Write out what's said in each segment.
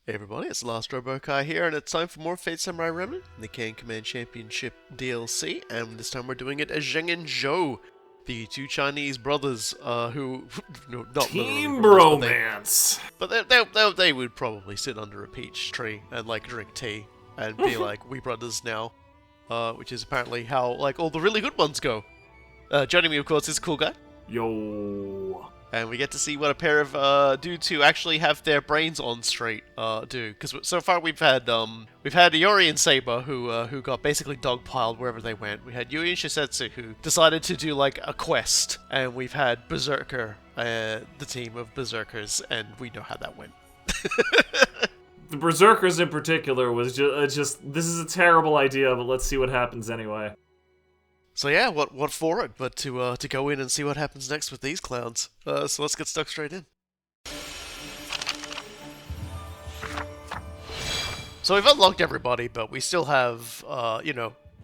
Hey everybody, it's Last Robokai here, and it's time for more Fate Samurai Remnant, the Keian Command Championship DLC, and this time we're doing it as Zheng and Zhou, the two Chinese brothers, who, no, not Team literally bromance. but they would probably sit under a peach tree and, like, drink tea, and be like, we brothers now, which is apparently how, like, all the really good ones go. Joining me, of course, is Cool Guy. Yo. And we get to see what a pair of dudes who actually have their brains on straight do. Because so far we've had Iori and Saber who got basically dogpiled wherever they went. We had Yui and Shisetsu who decided to do like a quest, and we've had Berserker, the team of Berserkers, and we know how that went. The Berserkers in particular was just this is a terrible idea, but let's see what happens anyway. So yeah, what for it but to go in and see what happens next with these clowns. So let's get stuck straight in. So we've unlocked everybody, but we still have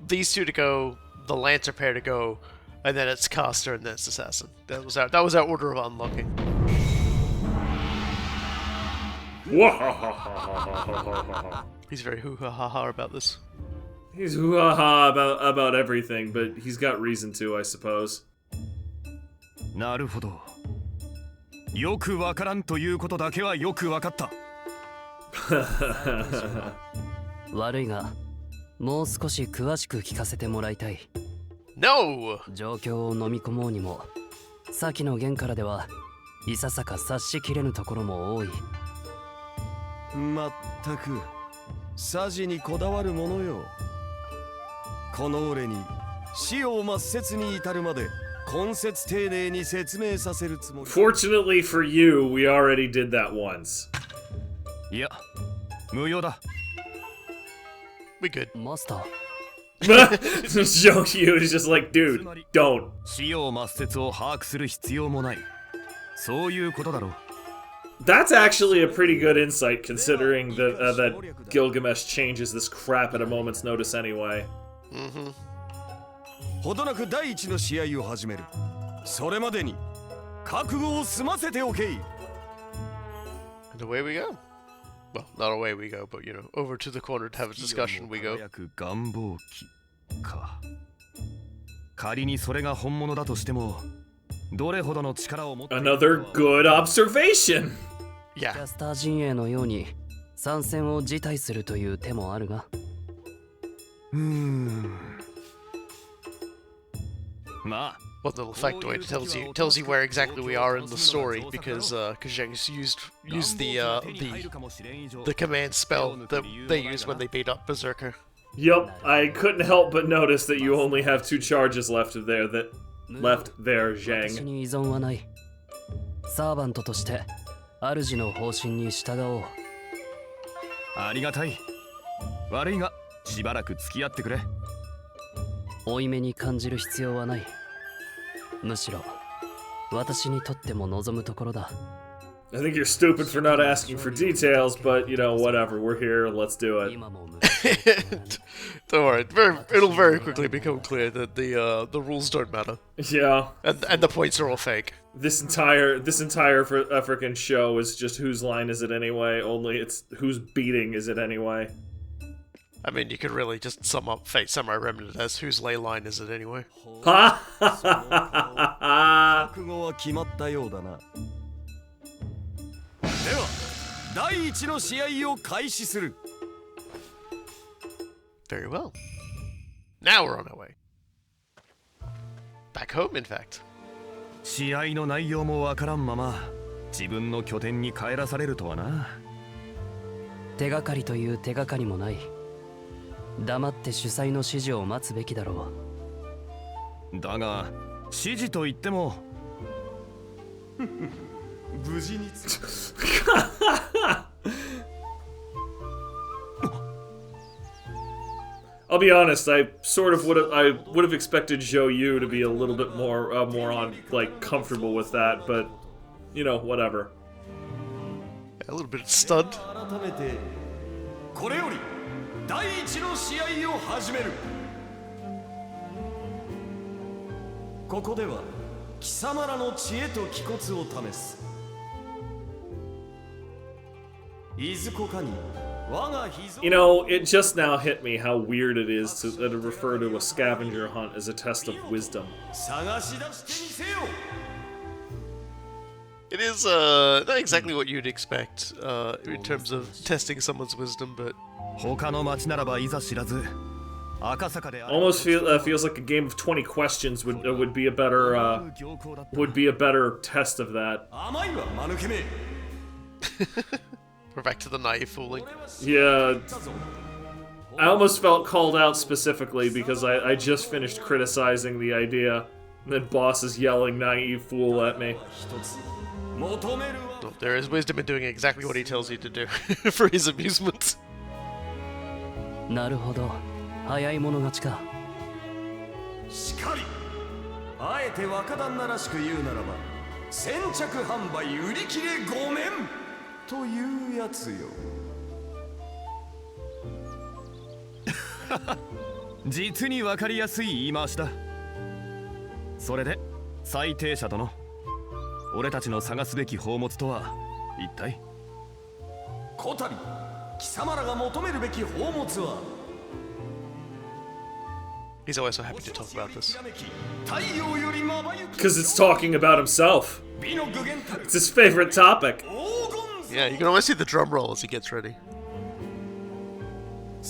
these two to go, the Lancer pair to go, and then it's Caster and then it's Assassin. That was our order of unlocking. He's very hoo-ha-ha-ha about this. He's hoo-ha-ha about everything, but he's got reason to, I suppose. なるほど。よくわからんということだけはよくわかった。悪いが、もう少し詳しく聞かせてもらいたい。No! 状況を飲み込もうにも、先の弦からではいささか察しきれぬところも多い。まったく、サジにこだわるものよ。この俺に死を抹殺に至るまで根節丁寧に説明させるつもり。 Fortunately for you, we already did that once. いや、無用だ。We good. マスター。Zhou Yu is just like, dude, don't. 死を抹殺を把握する必要もない。そういうことだろう。That's actually a pretty good insight, considering that Gilgamesh changes this crap at a moment's notice anyway. ほどなく第一の試合を始める。それまでに覚悟を済ませておけ。 And away we go. Well, not away we go, but over to the corner to have a discussion we go. 願望機か。仮にそれが本物だとしても、どれほどの力を持って。 Another good observation. キ Yeah. ャスター陣営のように参戦を辞退するという手もあるが。まあ。 Well, the factoid tells you where exactly we are in the story because Zheng's used the command spell that they use when they beat up Berserker. Yup, I couldn't help but notice that you only have 2 charges left there, Zheng. 私に依存はない。サーバントとして主の方針に従おう。ありがたい。悪いがしばらく付き合ってくれ。負い目に感じる必要はない。むしろ私にとっても望むところだ。I think you're stupid for not asking for details, but whatever. We're here. Let's do it. Don't worry, it'll very quickly become clear that the rules don't matter. Yeah. And the points are all fake. This entire African show is just whose line is it anyway? Only it's whose beating is it anyway? I mean, you could really just sum up Fate Samurai Remnant as whose ley line is it anyway? は覚悟は決まったようだな。では、第一の試合を開始する。Very well. Now we're on our way. Back home, in fact. 試合の内容もわからんまま、自分の拠点に帰らされるとはな。手がかりという手がかりもない。黙って主催の指示を待つべきだろう。だが、指示と言っても無事にI'll be honest, I would have expected Zhou Yu to be a little bit more comfortable with that, but whatever. A little bit stunned. これより第一の試合を始める。ここでは貴様らの知恵と気骨を試す。You know, it just now hit me how weird it is to refer to a scavenger hunt as a test of wisdom. It is not exactly what you'd expect in terms of testing someone's wisdom, but Almost feels like a game of 20 questions would be a better test of that. we're back to the naive fooling. Yeah, I almost felt called out specifically because I just finished criticizing the idea, and then boss is yelling "naive fool" at me. Oh, there is wisdom in doing exactly what he tells you to do for his amusement. なるほど早い者勝ちかしかりあえて若旦那らしく言うならば先着販売売り切れごめんというやつよ実に分かりやすい言い回しだそれで最低者殿俺たちの探すべき宝物とは一体こたび貴様らが求めるべき宝物は He's always so happy to talk about this. Because it's talking about himself. It's his favorite topic. Yeah, you can always see the drum roll as he gets ready. The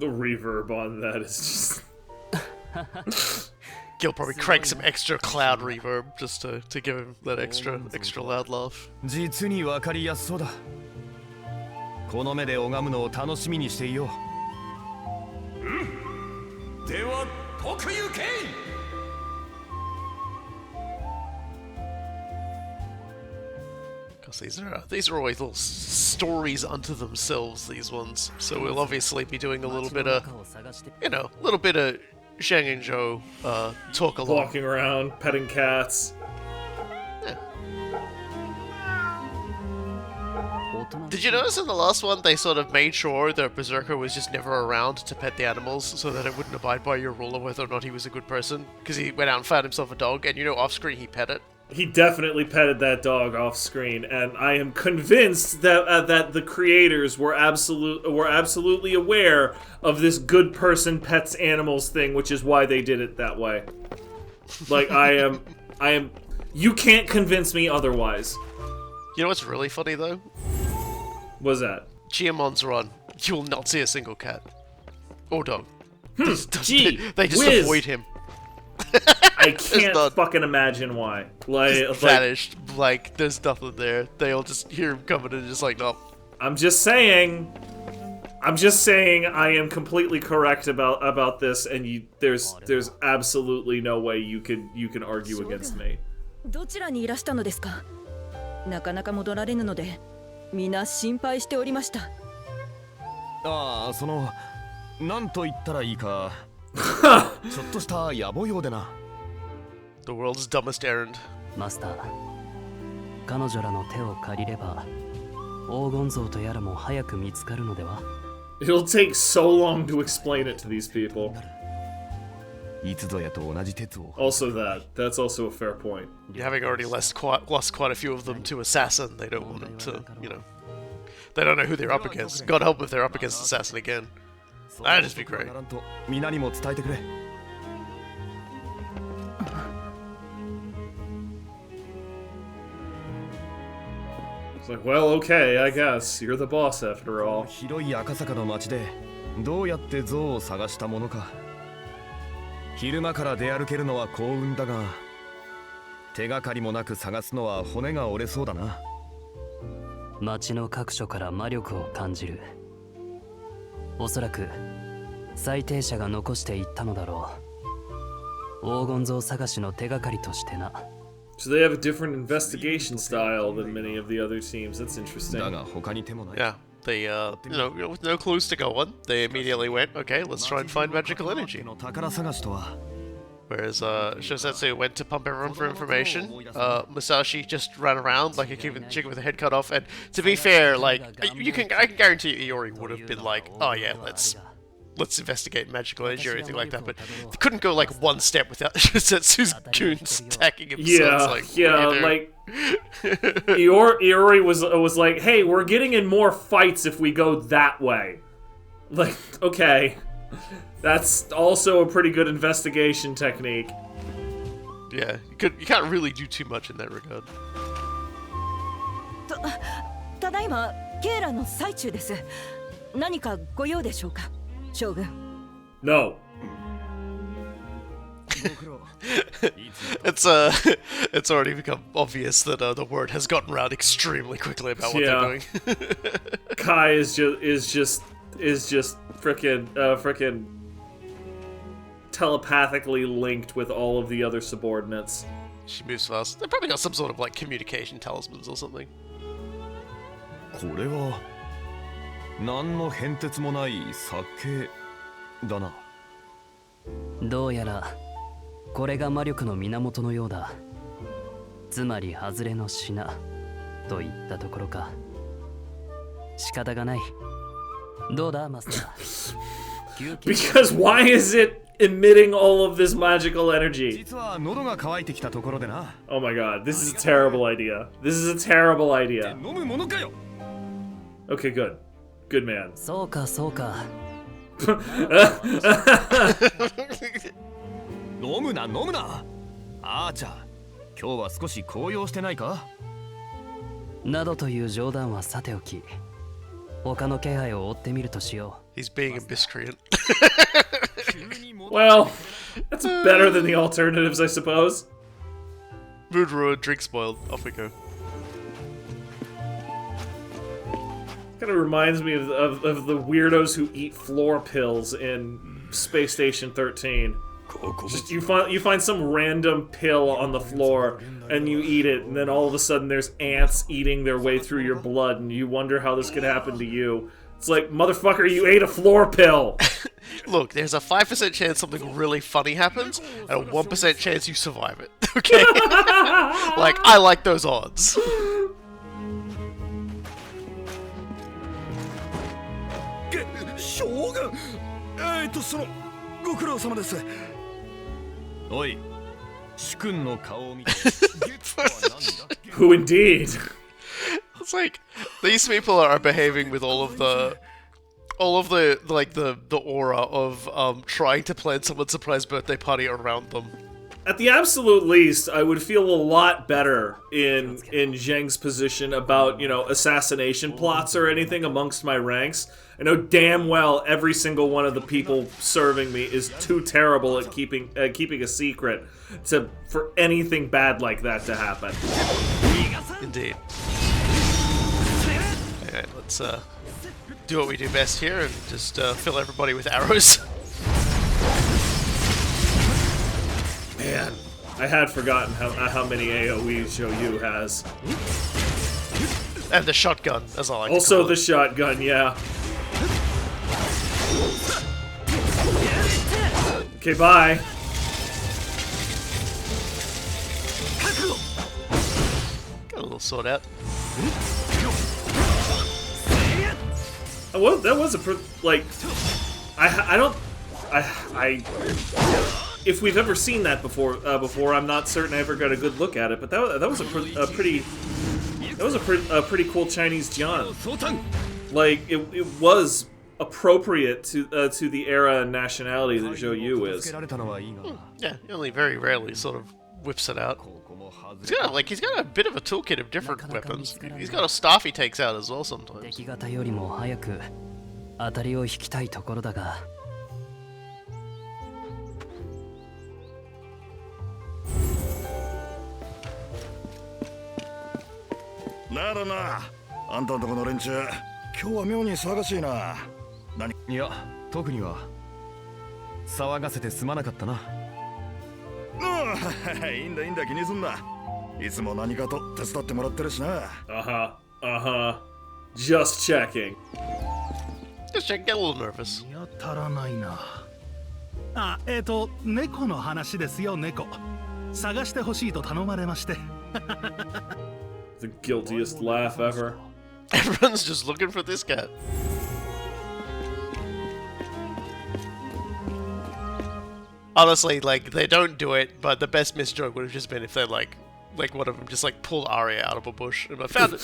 reverb on that is just... Gil probably crank some extra cloud reverb just to give him that extra loud laugh. 実に分かりやすそうだこの目で拝むのを楽しみにしていよううんでは特有形 Because these are always little stories unto themselves, these ones. So we'll obviously be doing a little bit of, Zheng and Zhou talk along. Walking around, petting cats. Yeah. Did you notice in the last one they sort of made sure that Berserker was just never around to pet the animals so that it wouldn't abide by your rule of whether or not he was a good person? Because he went out and found himself a dog, and off screen he pet it. He definitely petted that dog off screen, and I am convinced that that the creators were absolutely aware of this good person pets animals thing, which is why they did it that way. Like I am. You can't convince me otherwise. You know what's really funny though? What's that? Chiamon's run. You will not see a single cat or dog. Gee, they just whiz. avoid him. I can't fucking imagine why. Like vanished. Like there's nothing there. They all just hear him coming and just like nope. I'm just saying I am completely correct about this, and there's absolutely no way you can argue against me. どちらにいらしたのですかなかなか戻られぬので皆心配しておりましたああそのなんと言ったらいいかちょっとした野暮用でな The world's dumbest errand. マスター彼女らの手を借りれば黄金像とやらも早く見つかるのでは It'll take so long to explain it to these people. いつぞやと同じ鉄を Also that's also a fair point. Having already lost quite a few of them to Assassin, they don't want them to, they don't know who they're up against. God help if they're up against Assassin again. That'd just be great. 皆にも伝えてくれ It's like, well, okay, I guess. You're the boss after all. 広い赤坂の街でどうやって像を探したものか昼間から出歩けるのは幸運だが手がかりもなく探すのは骨が折れそうだな街の各所から魔力を感じるおそらく最低者が残していったのだろう黄金像探しの手がかりとしてな So they have a different investigation style than many of the other teams. That's interesting. だが他に手もない Yeah, they, with no clues to go on, they immediately went, okay, let's try and find magical energy. の宝探しとは Whereas Shosetsu went to pump everyone for information, Musashi just ran around like a chicken with a head cut off, and to be fair, like, I can guarantee Iori would have been like, oh yeah, let's let's investigate magical energy or anything like that, but they couldn't go like one step without Setsu's goons attacking him. So it's like, like Iori was like, hey, we're getting in more fights if we go that way. Like, okay. That's also a pretty good investigation technique. Yeah, you can't really do too much in that regard. ただいまケーラの最中です。何かご用でしょうか、将軍。No. it's already become obvious that the word has gotten around extremely quickly about what they're doing. Kai is just frickin' telepathically linked with all of the other subordinates. She moves fast. They probably got some sort of like communication talismans or something. これは何の変哲もない酒だな。どうやらこれが魔力の源のようだ。つまり外れの品といったところか。仕方がない。どうだマスター。Because why is it emitting all of this magical energy? 実は喉が渇いてきたところでな。Oh my god, this is a terrible idea. This is a terrible idea. 飲むものかよ。Okay, good. Good man. そうかそうか。飲むな飲むな。あーちゃん、今日は少し高揚してないか？などという冗談はさておき、他の気配を追ってみるとしよう。He's being a miscreant. Well, that's better than the alternatives, I suppose. Mood ruined, drink spoiled. Off we go. Kind of reminds me of the weirdos who eat floor pills in Space Station 13. Just you find some random pill on the floor and you eat it, and then all of a sudden there's ants eating their way through your blood, and you wonder how this could happen to you. It's like, motherfucker, you ate a floor pill. Look, there's a 5% chance something really funny happens, and a 1% chance you survive it. Okay? Like, I like those odds. 将軍、そのご苦労様です。おい、主君の顔を見て。Who indeed? It's like these people are behaving with all of the like the aura of trying to plan someone's surprise birthday party around them. At the absolute least, I would feel a lot better in Zheng's position about, assassination plots or anything amongst my ranks. I know damn well every single one of the people serving me is too terrible at keeping a secret for anything bad like that to happen. Indeed. Alright, let's do what we do best here and just fill everybody with arrows. Man, I had forgotten how many AoE Zhou Yu has. And the shotgun, as I like also to call the it. Shotgun, yeah. Okay, bye. Got a little sword out. That was if we've ever seen that before, I'm not certain I ever got a good look at it. But that was a pretty cool Chinese Jian. Like it was appropriate to the era and nationality that Zhou Yu is. Yeah, he only very rarely sort of whips it out. He's got a bit of a toolkit of different weapons. He's got a staff he takes out as well sometimes. 敵方よりも早く当たりを引きたいところだが。ならな、あんたんとこの連中、今日は妙に騒がしいな。いや、特には騒がせてすまなかったな。いいんだいいんだ、気にすんな。いつも何かと手伝ってもらってるしな。Just checking. Just checking, get a little nervous. やたらないな。あ、猫の話ですよ、猫。探してほしいと頼まれまして。The guiltiest laugh ever. Everyone's just looking for this cat. honestly, like, they don't do it, but the best missed joke would have just been if they, like one of them just, like, pulled Arya out of a bush, and I found it.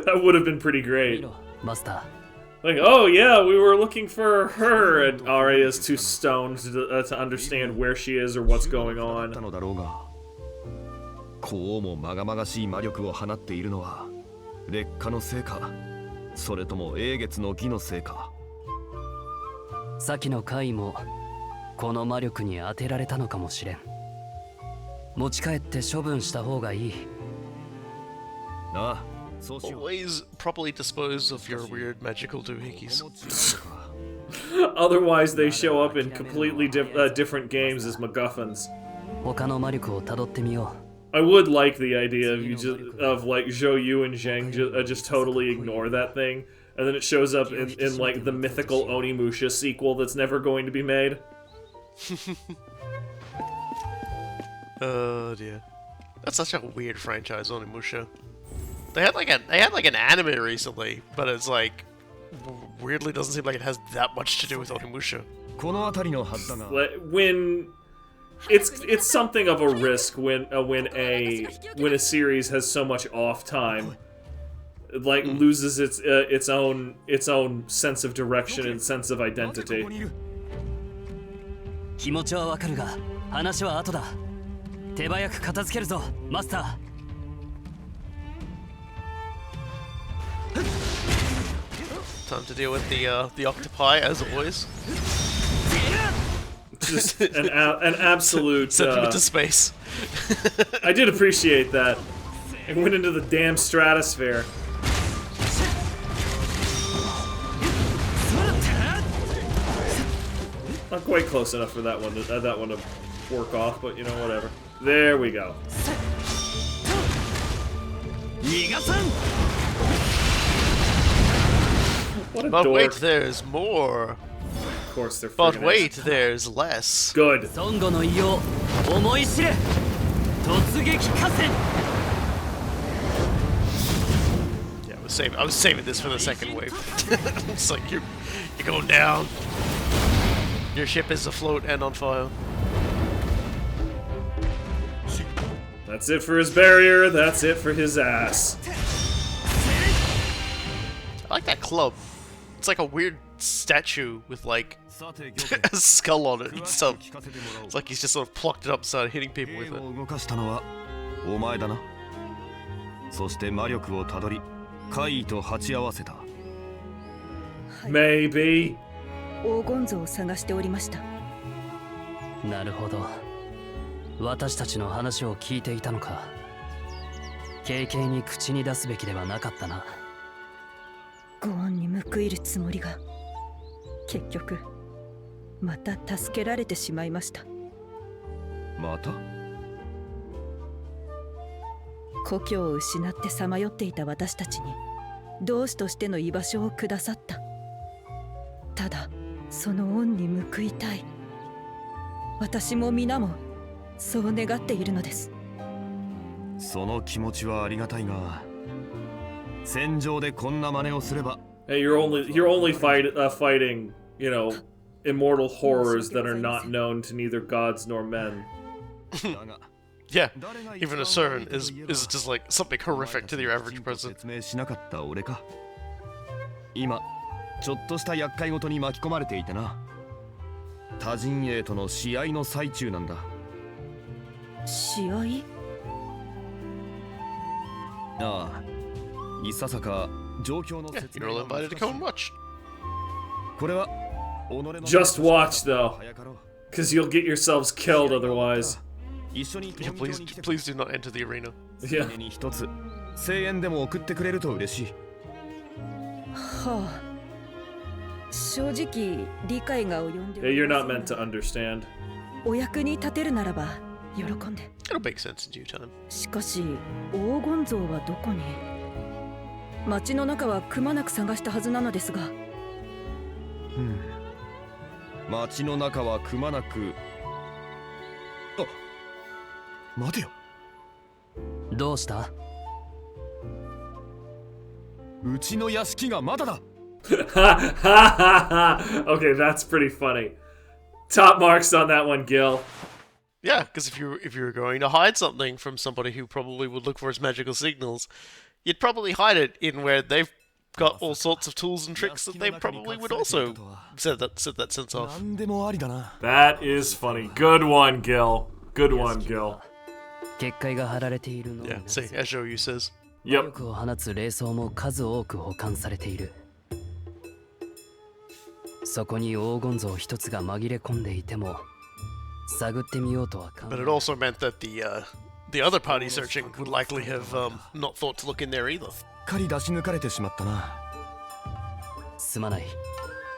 That would have been pretty great. マスター Like, oh yeah, we were looking for her, and Arya's too stoned to understand where she is or what's going on. のだろうがこうもまがまがしい魔力を放っているのは劣化のせいかそれとも英月の義のせいか先の回もこの魔力に当てられたのかもしれん持ち帰って処分した方がいいなあそうしよう Always properly dispose of your weird magical doohickeys. Otherwise, they show up in completely different games as MacGuffins. 他の魔力をたどってみよ I would like the idea of like Zhou Yu and Zheng just totally ignore that thing, and then it shows up in like the mythical Onimusha sequel that's never going to be made. Oh dear, that's such a weird franchise, Onimusha. They had like an anime recently, but it's like weirdly doesn't seem like it has that much to do with Onimusha. この辺りのはずだが When it's something of a risk when a series has so much off time, like loses its own sense of direction and sense of identity. 気持ちはわかるが話は後だ手早く片付けるぞマスター Time to deal with the octopi as always. Just an absolute Send them into space. I did appreciate that. It went into the damn stratosphere. Not quite close enough for that one to work off, but you know, whatever. There we go. What a But dork. wait, there's more. Of course they're But friggin' wait, there's less. Good. 孫悟の意を思い知れ突撃合戦 Yeah, I was saving this for the second wave. It's like you're going down. Your ship is afloat and on fire. That's it for his barrier, that's it for his ass. I like that club. It's like a weird statue with like a skull on it. So it's like he's just sort of plucked it up and started hitting people with 兵 it. を動かしたのはお前だなそして魔力をたどり怪異と鉢合わせた Maybe. 黄金像を探しておりました。なるほど私たちの話を聞いていたのか軽々に口に出すべきではなかったなご恩に報いるつもりが結局また助けられてしまいました。また故郷を失ってさまよっていた私たちに同志としての居場所をくださった。ただその恩に報いたい。私も皆もそう願っているのです。その気持ちはありがたいが戦場でこんな真似をすれば Hey, you're only fighting, you know, immortal horrors that are not known to neither gods nor men. Yeah, even a CERN is just like something horrific to the average person. 説明しなかった俺か今ちょっとした厄介ごとに巻き込まれていてな他陣営との試合の最中なんだ試合？ああいささか状況の Yeah, 説 you're 明 all が invited to come and watch. これは己の Just watch, though. 早かろう Because you'll get yourselves killed otherwise. 一緒に Yeah, please do not enter the arena. Yeah. に一つ声援でも送ってくれると嬉しいはあ。正直理解が及んでお Yeah, り you're ま not せん meant to understand. お役に立てるならば喜んで。 It'll make sense in due time. しかし黄金像はどこに？町の中はくまなく探したはずなのですが。街の中はくまなくあ待てよどうしたうちの屋敷がまだだ Okay, that's pretty funny. Top marks on that one, Gil. Yeah, because if you're going to hide something from somebody who probably would look for its magical signals, you'd probably hide it in where they've got all sorts of tools and tricks that they probably would also set that sense off. That is funny. Good one, Gil. Good one, Gil. 結界が張られているのを Yeah, see, as Zhou Yu says. Yep. 力を放つ霊装も数多く保管されている。そこに黄金像一つが紛れ込んでいても探ってみようとは考え But it also meant that the other party searching would likely have not thought to look in there either. かり出し抜かれてしまったな。すまない。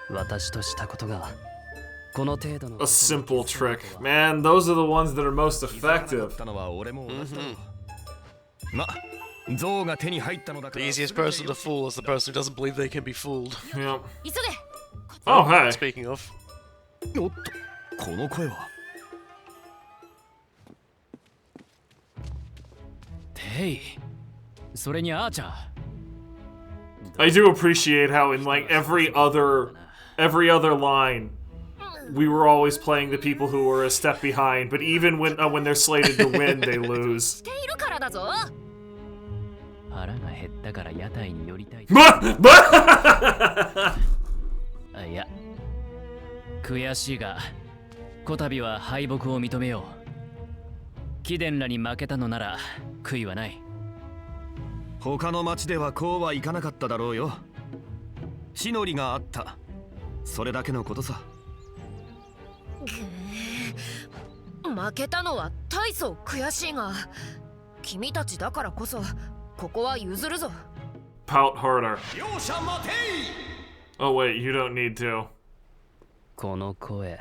私としたことがこの程度の A simple trick. Man, those are the ones that are most effective. ま、像が手に入ったのだか The ら。 easiest person to fool is the person who doesn't believe they can be fooled. Yep. 急げ Oh, hey. Speaking of. おっと、この声は。へい。それにアーチャー。 I do appreciate how in like every other line, we were always playing the people who were a step behind. But even when they're slated to win, they lose. しているからだぞ腹が減ったから屋台に寄りたい。あ、いや、悔しいが、こたびは敗北を認めよう。貴殿らに負けたのなら悔いはない。他の町ではこうはいかなかっただろうよ。地の利があった。それだけのことさ。負けたのは大層悔しいが君たちだからこそここは譲るぞ Pout harder. 両者待てい。 Oh wait, you don't need to. この声。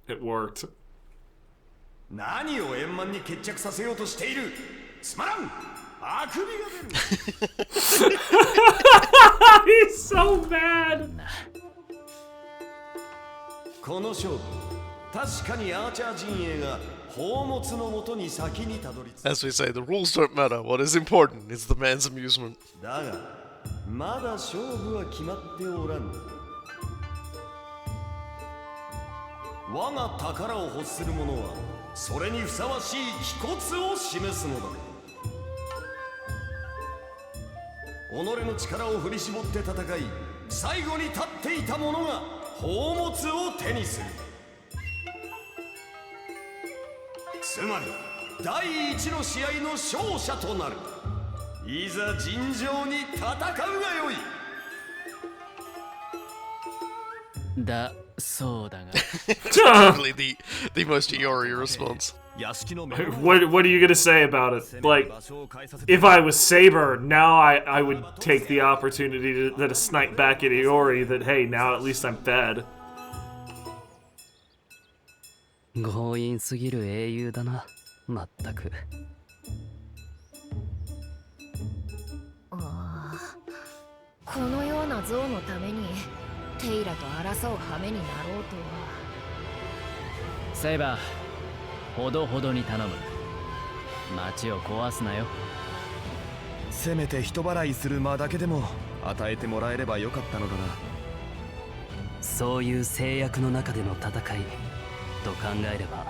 It worked. 何を円満に決着させようとしている。つまらん。あくびが出る。He's so bad. この勝負、確かにアーチャー陣営が宝物のもとに先にたどり着く。 As we say, the rules don't matter. What is important is the man's amusement. だが、まだ勝負は決まっておらん。我が宝を欲する者は、それにふさわしい気骨を示すのだ。己の力を振り絞って戦い、最後に立っていた者が宝物を手にする。つまり第一の試合の勝者となる。いざ尋常に戦うがよい。だそうだが Really the most Iori response. What are you gonna say about it? Like, if I was Saber, now I would take the opportunity to snipe back at Iori that, hey, now at least I'm fed. 強引すぎる英雄だな。まったく。このような像のためにテイラと争う羽目になろうとはセイバー、ほどほどに頼む。町を壊すなよ。せめて人払いする間だけでも与えてもらえればよかったのだな。そういう制約の中での戦いと考えれば、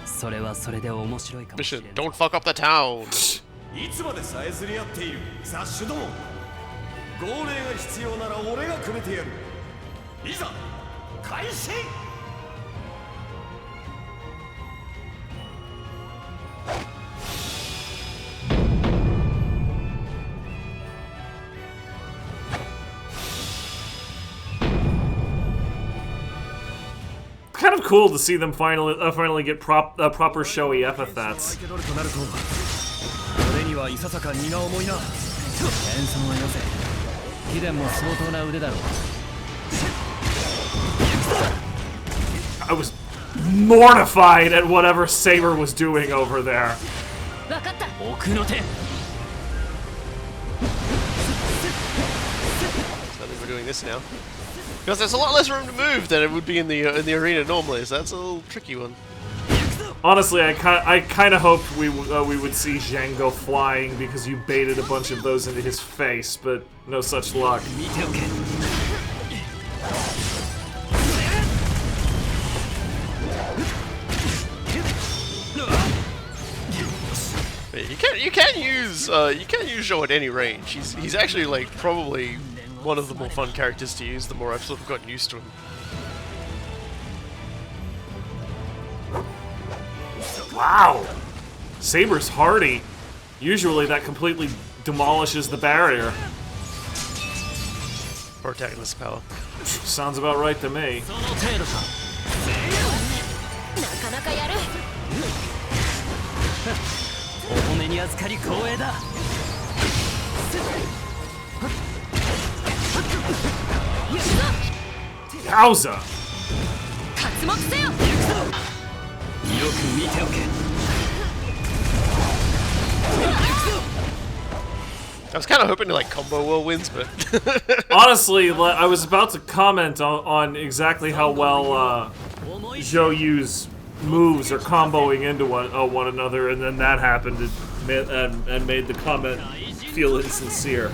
それはそれで面白いかもしれ Mission, ない。 don't fuck up the town. いつまでさえずり合っている雑種ども。号令が必要なら俺が決めてやる。いざ開始。Kind of cool to see them finally get proper showy epithets. 俺にはいささか荷が重いな。謙遜はよせ。貴殿も相当な腕だろう。I was mortified at whatever Saber was doing over there. 分かった。奥の手。 So I think we're doing this now. Because there's a lot less room to move than it would be in the arena normally, so that's a little tricky one. Honestly, I kind of hoped we would see Zheng go flying because you baited a bunch of those into his face, but no such luck. But you can use Zhou at any range. He's actually like probably one of the more fun characters to use. The more I've sort of gotten used to him. Wow, Saber's hardy. Usually that completely demolishes the barrier. Protagonist power. Sounds about right to me. Yowza! I was kind of hoping to like combo whirlwinds, but honestly, I was about to comment on exactly how well Zhou Yu's moves are comboing into one another, and then that happened and made the comment feel insincere.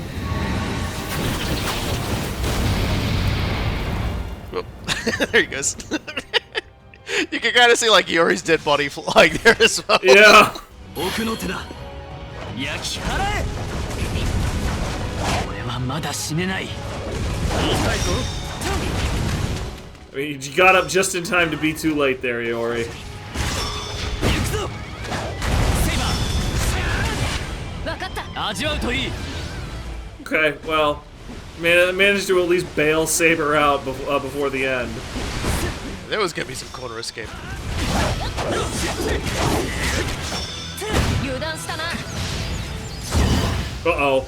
Oh, there he goes. You can kind of see like Yori's dead body flying there as well. Yeah. I mean, you got up just in time to be too late there, Iori. Okay, well, managed to at least bail Saber out before the end. There was gonna be some corner escape. Uh-oh.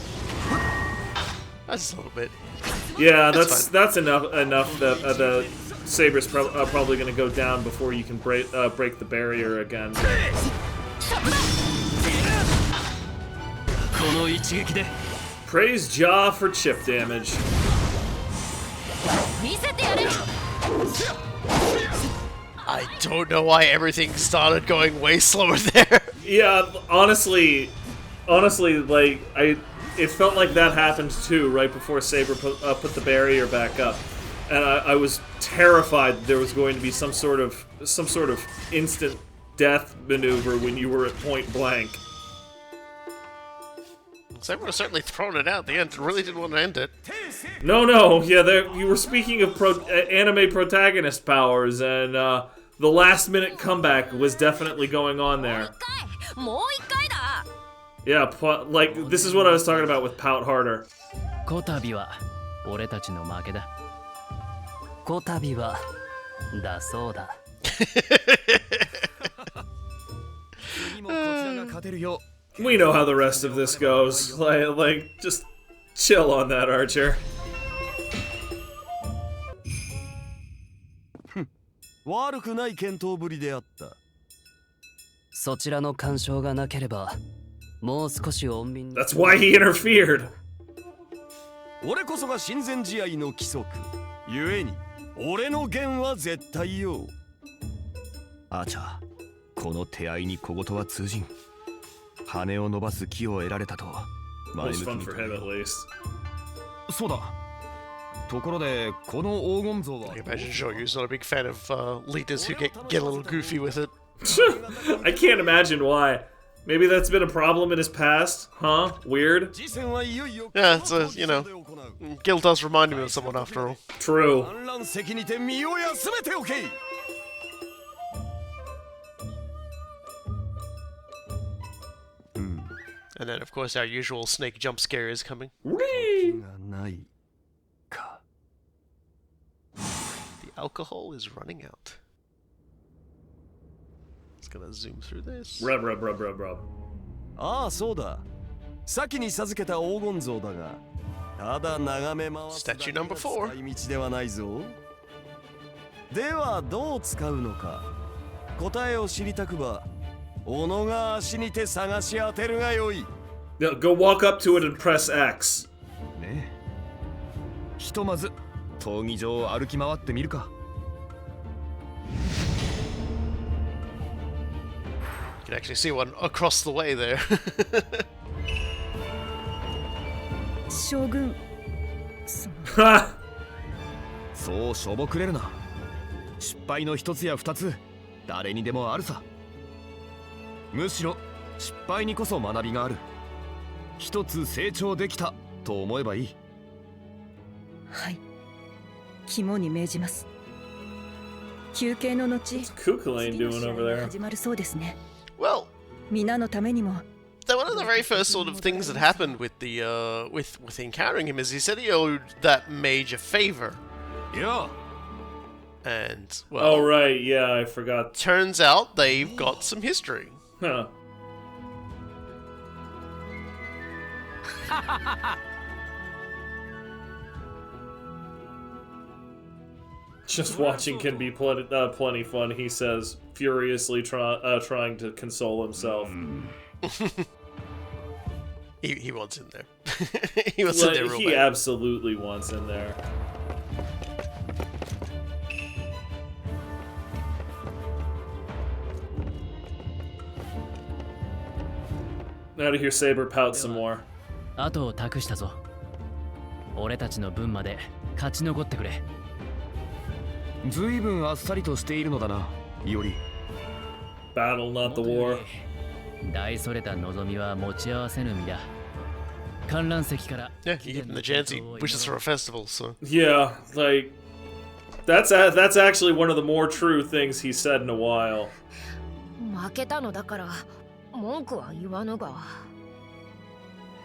That's a little bit. Yeah, that's enough that the Saber's probably gonna go down before you can break the barrier again. Praise Ja for chip damage. I don't know why everything started going way slower there. Yeah, honestly, like it felt like that happened too right before Saber put the barrier back up, and I was terrified there was going to be some sort of instant death maneuver when you were at point blank. Saber was certainly throwing it out at the end. Really didn't want to end it. No, yeah, you were speaking of anime protagonist powers, and the last minute comeback was definitely going on there. Yeah, like, this is what I was talking about with Pout Harder. We know how the rest of this goes. Like, just chill on that, Archer. 悪くない健闘ぶりであった。そちらの干渉がなければ、もう少し穏便に。That's why he interfered. 俺こそが親善試合の規則。ゆえに、俺の弦は絶対よ。アーチャー、この手合いに小言は通じん。羽を伸ばす気を得られたと。Most fun for him at least. そうだ。ところで、この黄金像は。I imagine Zhou Yu's not a big fan of leaders who get a little goofy with it. I can't imagine why. Maybe that's been a problem in his past, huh? Weird. Yeah, it's you know, Gil does remind me of someone after all. True. And then, of course, our usual snake jump scare is coming. Whee! The alcohol is running out. Just gonna zoom through this. Rub. ああ、そうだ。先に授けた黄金像だが、ただ眺め回すだけ Statue number 4. 使い道ではないぞ。ではどう使うのか。答えを知りたくば、己が足にて探し当てるがよい。Yeah, go walk up to it and press X. ね。ひとまず闘技場を歩き回ってみるか。You can actually see one across the way there. 将軍。そうしょぼくれるな。失敗の一つや二つ、誰にでもあるさ。むしろ失敗にこそ学びがある。一つ成長できたと思えばいい。はい、肝に銘じます。休憩の後、 Kukulane 次の doing 試合 over が there? 始まるそうですね。 Well, 皆のためにも that one of the very first sort of things that happened with the with encountering him is he said he owed that mage a favor, いや、 and Oh, well, right. Yeah, I forgot. turns out they've got some history. Huh. Just watching can be plenty fun, he says, furiously trying to console himself. He wants in there. He wants in there real He bad. absolutely wants in there. Now to hear Saber pout some more. 後を託したぞ。俺たちの分まで勝ち残ってくれ。ずいぶんあっさりとしているのだな、いおり。 Battle, not the war. 大それた望みは持ち合わせぬ身だ。観覧席から Yeah, you give him the chance. He wishes for a festival, so. Yeah, like that's actually one of the more true things he said in a while. 負けたのだから文句は言わぬが。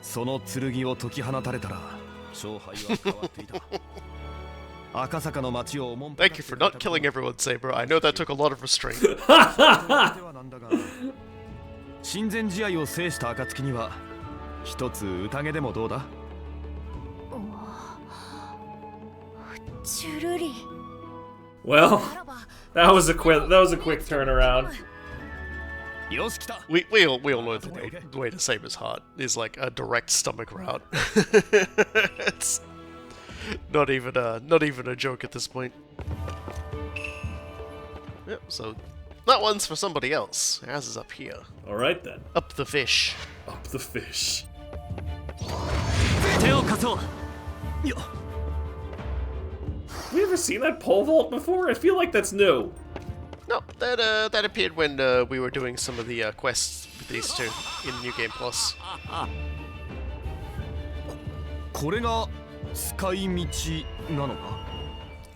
その剣を解き放たれたら勝敗は変わっていた。赤坂の町をおもんぱ Thank you for not killing everyone, Saber. I know that took a lot of restraint. 親善試合を制した暁には一つ宴でもどうだ。チュルリ。 Well, that was a quick turnaround. よし来た。 We all know the way to Saber's heart is like a direct stomach route. It's not even a joke at this point. Yep, so that one's for somebody else. Ours is up here. All right then. Up the fish. Up the fish. 手を貸そう。 Have we ever seen that pole vault before? I feel like that's new. No, that appeared when we were doing some of the quests with these two in New Game Plus. これが使い道なのか。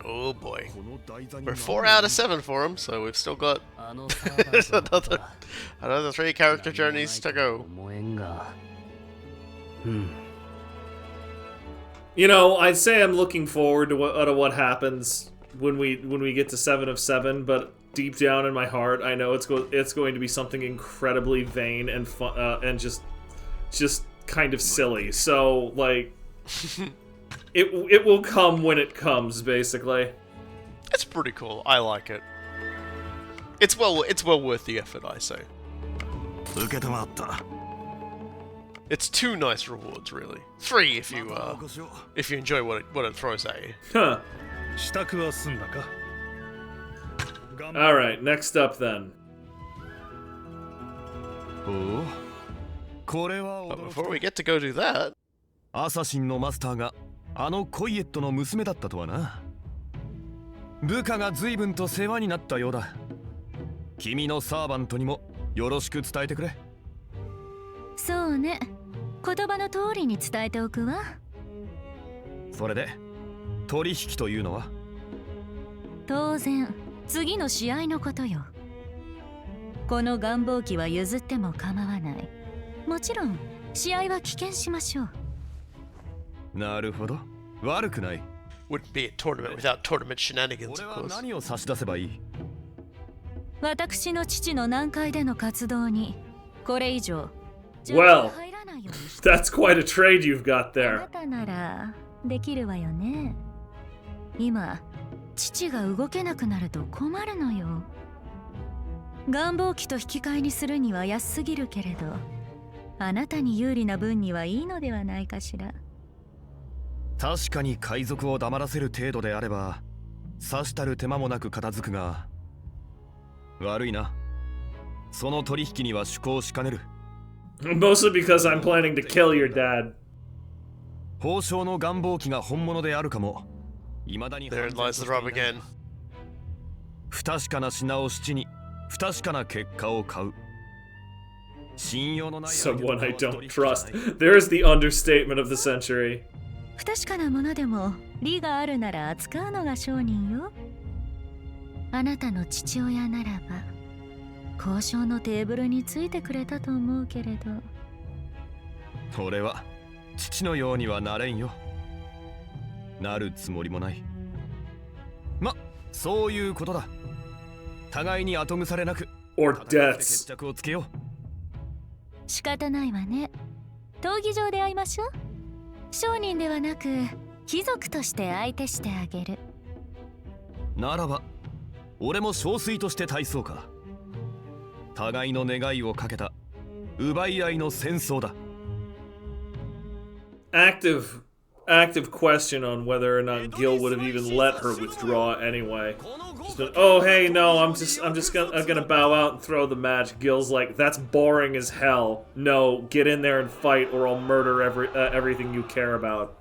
Oh boy. この台座に We're 4 out of 7 for him, so we've still got あのサーバーとのことは another 3 character journeys to go. 思えんが。You know, I'd say I'm looking forward to what happens when we get to 7 of 7, but deep down in my heart, I know it's going to be something incredibly vain and fun and just kind of silly. So like, it will come when it comes, basically. It's pretty cool. I like it. It's well worth the effort, I say. 受けたまった。 It's 2 nice rewards, really. 3 if you enjoy what it throws at you. Huh. 支度は済んだか。 All right, next up then. おお、これは But 驚き before we get to go do that, アサシンのマスターがあのコイエットの娘だったとはな。部下が随分と世話になったようだ。君のサーバントにもよろしく伝えてくれ。そうね。言葉の通りに伝えておくわ。それで取引というのは。当然、次の試合のことよ。この願望機は譲っても構わない。もちろん、試合は棄権しましょう。なるほど、悪くない。 wouldn't be a tournament without tournament shenanigans, 俺 of は course. 何を差し出せばいい。私の父の南海での活動に、これ以上、 Well, 入らないようにして that's quite a trade you've got あな there. たならできるわよね。今、父が動けなくなると困るのよ。願望機と引き換えにするには安すぎるけれど、あなたに有利な分にはいいのではないかしら。確かに海賊を黙らせる程度であれば、さしたる手間もなく片付くが、悪いな。その取引には趣向しかねる。 Mostly because I'm planning to kill your dad. 宝生の願望機が本物であるかも。未だに There lies the rub again. 不確かな品を質に不確かな結果を買う。Someone I don't trust. There's the understatement of the century. 不確かなものでも利があるなら扱うのが商人よ。あなたの父親ならば交渉のテーブルについてくれたと思うけれど。俺は父のようにはなれんよ。なるつもりもない。ま、そういうことだ。互いに後腐れなく Or deaths. 決着をつけよう。仕方ないわね。闘技場で会いましょう。商人ではなく貴族として相手してあげる。ならば俺も憔悴として大そうか。互いの願いをかけた奪い合いの戦争だ。Active question on whether or not Gil would have even let her withdraw anyway. Just been, oh hey, no, I'm gonna bow out and throw the match. Gil's like, that's boring as hell. No, get in there and fight, or I'll murder everything you care about.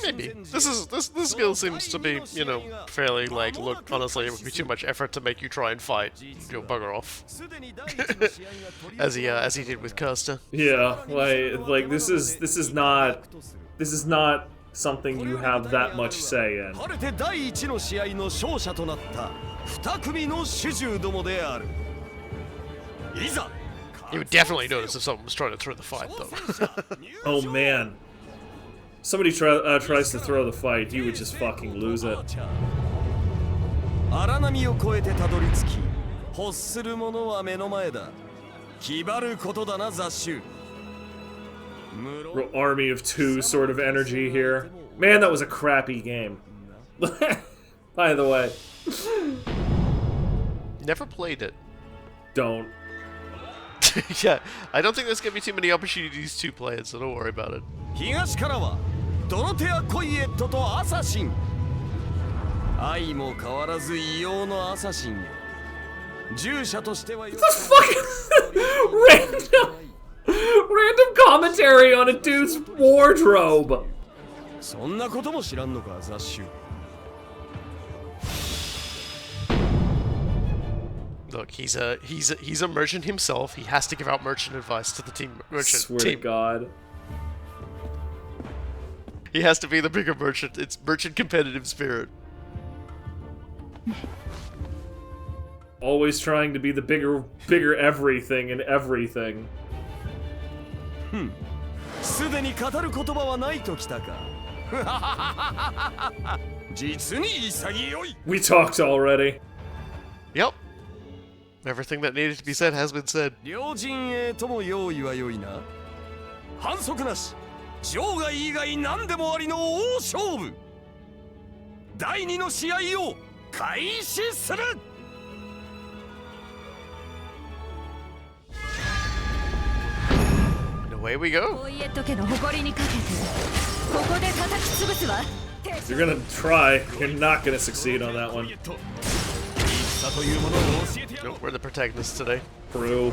Maybe. This Gil seems to be, you know, fairly like, look, honestly, it would be too much effort to make you try and fight. You'll bugger off. as he did with Kirsta. Yeah, like this is not something you have that much say in. You would definitely notice if someone was trying to throw the fight, though. Oh man. Somebody tries to throw the fight, you would just fucking lose it. Army of two sort of energy here. Man, that was a crappy game. By the way. Never played it. Don't. Yeah, I don't think there's gonna be too many opportunities to play it, so don't worry about it. What the fuck? Random commentary on a dude's wardrobe. Look, he's a merchant himself. He has to give out merchant advice to the team. Swear to God. He has to be the bigger merchant. It's merchant competitive spirit. Always trying to be the bigger everything in everything. We talked already. Yep. Everything that needed to be said has been said. And away we go. You're gonna try. You're not gonna succeed on that one. Nope, we're the protagonists today. True.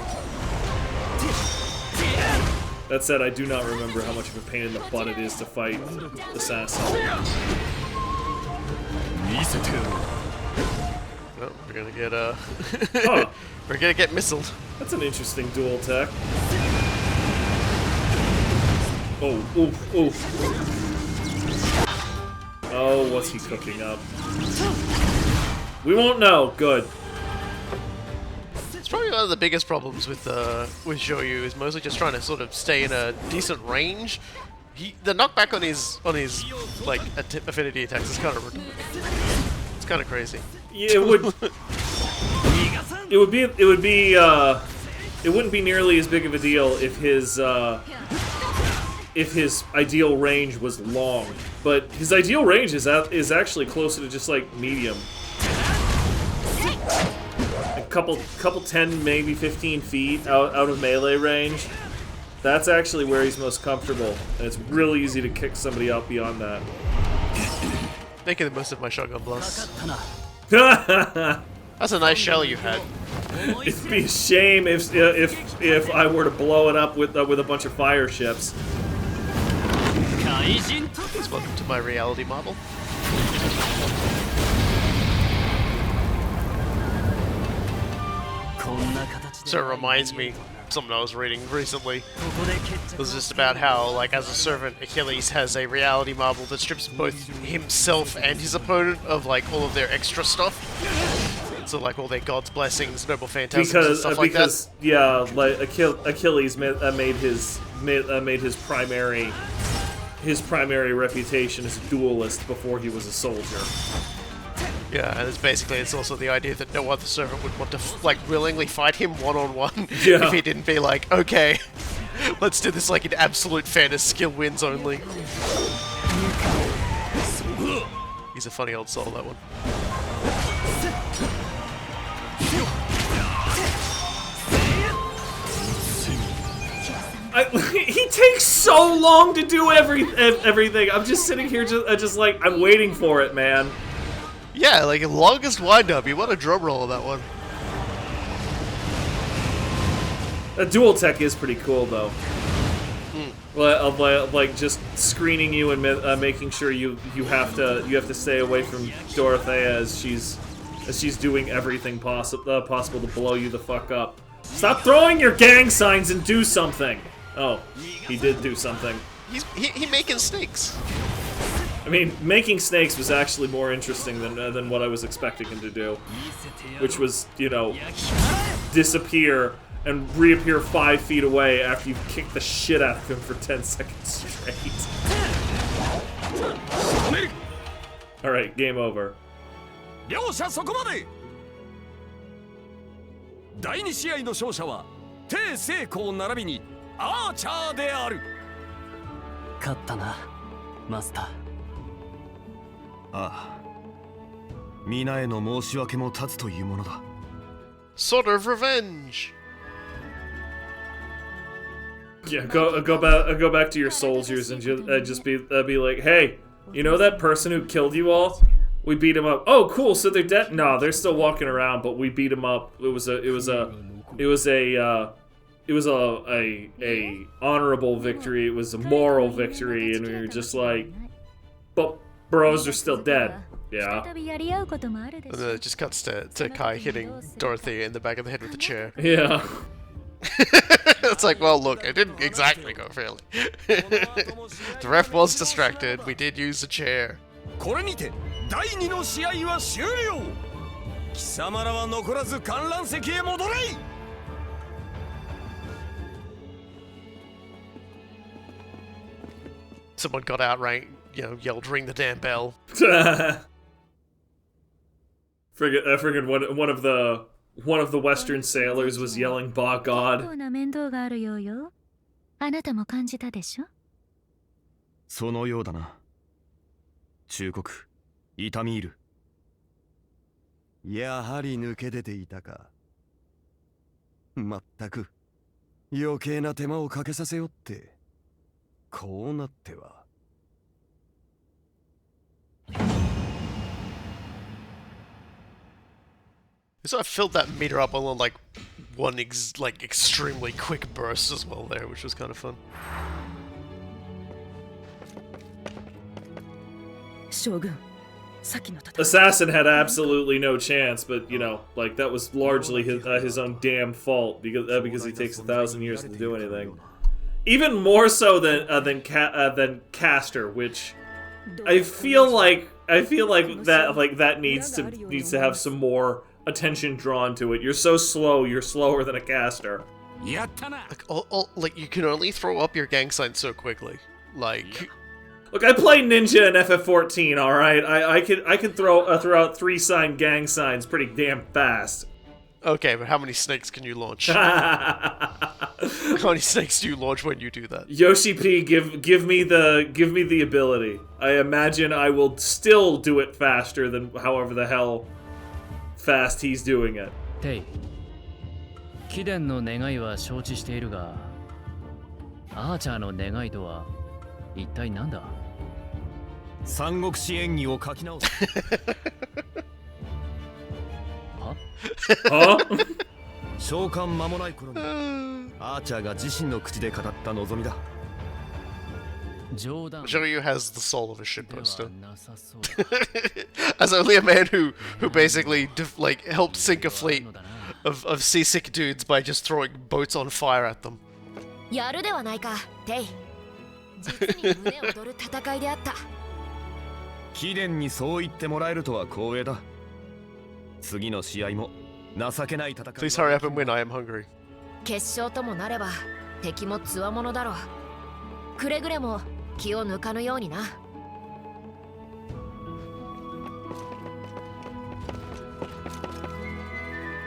That said, I do not remember how much of a pain in the butt it is to fight Assassin. Oh, we're gonna get Huh. we're gonna get missiled. That's an interesting dual tech. Oh, oof, oof. Oh, what's he cooking up? We won't know. Good. It's probably one of the biggest problems with Zhou Yu is mostly just trying to sort of stay in a decent range. The knockback on his like affinity attacks is kind of redundant. It's kind of crazy. Yeah, it wouldn't be nearly as big of a deal if his ideal range was long, but his ideal range is actually closer to just like medium. A couple 10, maybe 15 feet out of melee range. That's actually where he's most comfortable, and it's really easy to kick somebody out beyond that. Making the most of my shotgun blast. It'd That's a nice shell you had. be a shame if I were to blow it up with a bunch of fire ships. Welcome to my reality model. So it reminds me, something I was reading recently was just about how, like, as a servant, Achilles has a reality marble that strips both himself and his opponent of, like, all of their extra stuff. So, like, all their god's blessings, noble phantasms, and stuff like that. Yeah, like Achilles made his primary reputation as a duelist before he was a soldier. Yeah, and it's also the idea that no other servant would want to, like, willingly fight him one-on-one if he didn't be like, okay, let's do this, like, in absolute fairness, skill wins only. He's a funny old soul, that one. He takes so long to do everything. I'm just sitting here, just like, I'm waiting for it, man. Yeah, like, longest wind-up. You want a drum roll on that one. The dual tech is pretty cool, though. Like just screening you and making sure you have to stay away from Dorothea as she's doing everything possible to blow you the fuck up. Stop throwing your gang signs and do something. Oh, he did do something. He making snakes. I mean, making snakes was actually more interesting than what I was expecting him to do, which was, you know, disappear and reappear 5 feet away after you've kicked the shit out of him for 10 seconds straight. Alright, game over. 両者そこまで。第2試合の勝者は帝成功並びにアーチャーである。勝ったな、マスター。ああ、皆への申し訳も立つというものだ。Sort of revenge. Yeah, go back to your soldiers and just be like, hey, you know that person who killed you all? We beat him up. Oh, cool. So they're dead. No, they're still walking around, but we beat him up. It was a honorable victory. It was a moral victory, and we were just like, but bros are still dead. Yeah. And then it just cuts to Kai hitting Dorothea in the back of the head with the chair. Yeah. It's like, well, look, it didn't exactly go fairly. The ref was distracted. We did use the chair. これにて第2の試合は終了。貴様らは残らず観覧席へ戻れ。Someone got outright, yelled, "Ring the damn bell." Friggin' one of the Western sailors was yelling, "Bah God." あなたも感じたでしょ？そのようだな。忠告、痛み入る。やはり抜け出ていたか。まったく余計な手間をかけさせよって。こうなっては。So I filled that meter up on like one extremely quick burst as well there, which was kind of fun. Assassin had absolutely no chance, but you know, like that was largely his own damn fault because he takes 1,000 years to do anything. Even more so than Caster, which I feel like that needs to have some more attention drawn to it. You're so slow. You're slower than a caster. Like you can only throw up your gang sign so quickly. Like, look, I play ninja in FF14. All right, I can throw out 3-sign gang signs pretty damn fast. Okay, but how many snakes can you launch? How many snakes do you launch when you do that? Yoshi P, give me the ability. I imagine I will still do it faster than however the hell fast he's doing it. テイ、貴殿の願いは承知しているが、アーチャーの願いとは一体何だ？三国志演義を書き直す。は？召喚間もない頃にアーチャーが自身の口で語った望みだ。Zhou Yu has the soul of a shitposter. As only a man who basically helped sink a fleet of seasick dudes by just throwing boats on fire at them. やるではないか、テイ。実に胸躍る戦いであった。貴殿にそう言ってもらえるとは光栄だ。次の試合も情けない戦い。 Please hurry up and win, I am hungry. 決勝ともなれば敵も強者だろう。くれぐれも気を抜かぬようにな。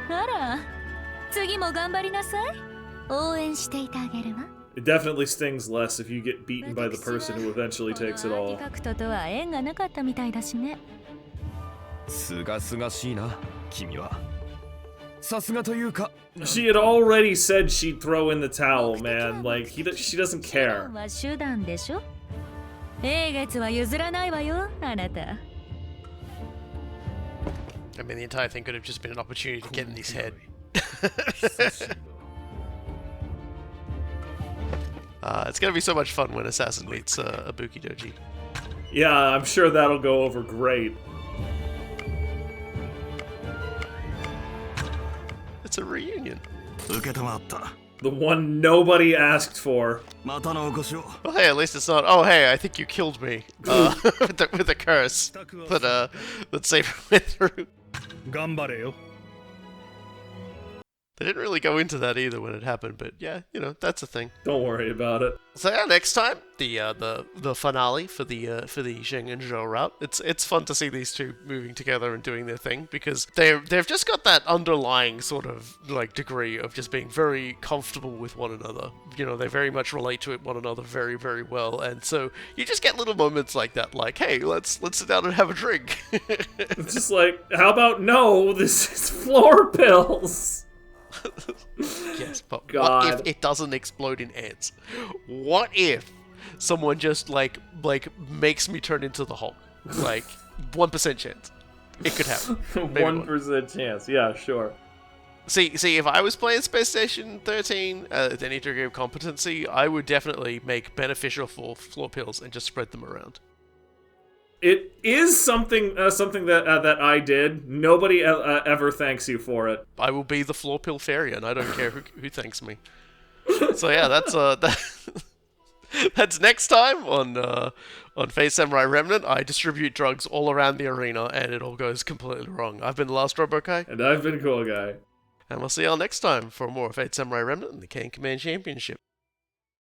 あら、次も頑張りなさい。応援していてあげるわ。It definitely stings less if you get beaten by the person who eventually takes it all. アーティファクトとは縁がなかったみたいだしね。すがすがしいな、君は。さすがというか。She had already said she'd throw in the towel, man. Like, she doesn't care. は手段でしょ。英月は譲らないわよ、あなた。I mean, the entire thing could have just been an opportunity to get in his head. It's gonna be so much fun when Assassin meets Ibuki Doji. Yeah, I'm sure that'll go over great. It's a reunion. 受けたまった。 The one nobody asked for. またのお越しを。 Well, hey, at least it's not. Oh, hey, I think you killed me with the curse. But let's save it through. 頑張れよ。 They didn't really go into that either when it happened, but yeah, you know, that's a thing. Don't worry about it. So yeah, next time the finale for the Zheng and Zhou route. It's fun to see these two moving together and doing their thing because they've just got that underlying sort of like degree of just being very comfortable with one another. You know, they very much relate to one another very, very well, and so you just get little moments like that, like, hey, let's sit down and have a drink. It's just like, how about no? This is floor pills. Yes, but God. what if it doesn't explode in ants? What if someone just like makes me turn into the Hulk? Like 1% chance. It could happen. Maybe 1% chance. Yeah, sure. See, if I was playing Space Station 13 with any degree of competency, I would definitely make beneficial for floor pills and just spread them around. It is something that I did. Nobody ever thanks you for it. I will be the floor pill fairy, and I don't care who thanks me. So yeah, that's that's next time on Fate Samurai Remnant. I distribute drugs all around the arena, and it all goes completely wrong. I've been the Last Robokai, And I've been Cool Guy. and we'll see y'all next time for more Fate Samurai Remnant and the Keian Command Championship.